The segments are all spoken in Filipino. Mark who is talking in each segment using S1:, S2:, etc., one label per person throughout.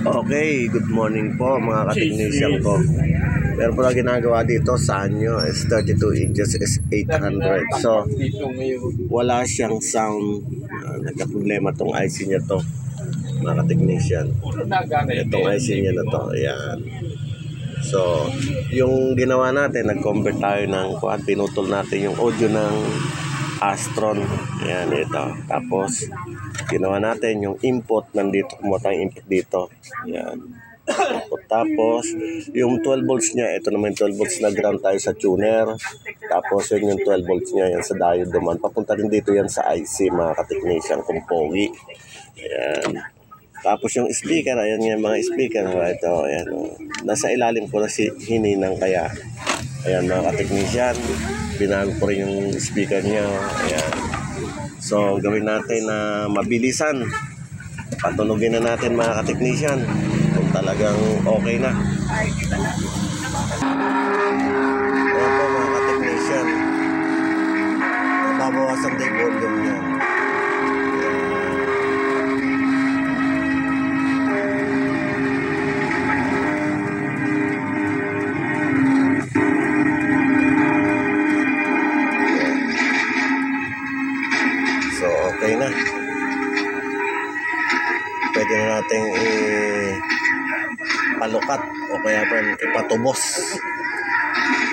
S1: Okay, good morning po mga ka-technician ko. Meron po na ginagawa dito sa anyo is 32 inches is 800. So, wala siyang sound. Nagka-problema tong IC niya to mga ka-technician. Itong IC niya na to. Ayan. So, yung ginawa natin, nag-convert tayo ng pinutol natin yung audio ng Astron. Ayan, ito. Tapos, ginawa natin yung input. Nandito, kumuha tayong input dito. Ayan. Tapos, yung 12 volts niya, ito naman 12 volts na ground tayo sa tuner. Tapos, yun yung 12 volts niya, yan sa diode naman. Papunta din dito yan sa IC, mga ka-technician, kung pogi. Ayan. Tapos yung speaker, ayan yung mga speaker. Ito, ayan. Nasa ilalim ko na si hininang kaya. Ayan mga ka-technician. Binago ko rin yung speaker niya. Ayan. So, gawin natin na mabilisan. Patunugin na natin mga ka-technician. Kung talagang okay na. Ayan po mga ka-technician. Mababawasan na yung volume niya. So, okay na. Pwede na natin ipalukat o kaya pa ipatubos.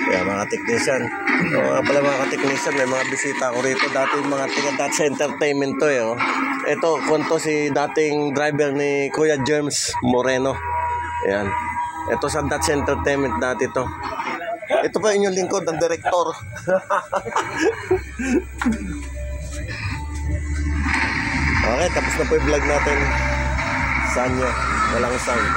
S1: Kaya mga technician. Pala mga technician, may mga bisita ko rito. Dati mga taga-Dutch Entertainment to eh. Oh. Ito, kunto si dating driver ni Kuya Germs Moreno. Ayan. Ito sa Dutch Entertainment dati to. Ito pa inyong lingkod, ang direktor. Okay, tapos na po yung vlog natin. Saan nyo? Walang sound.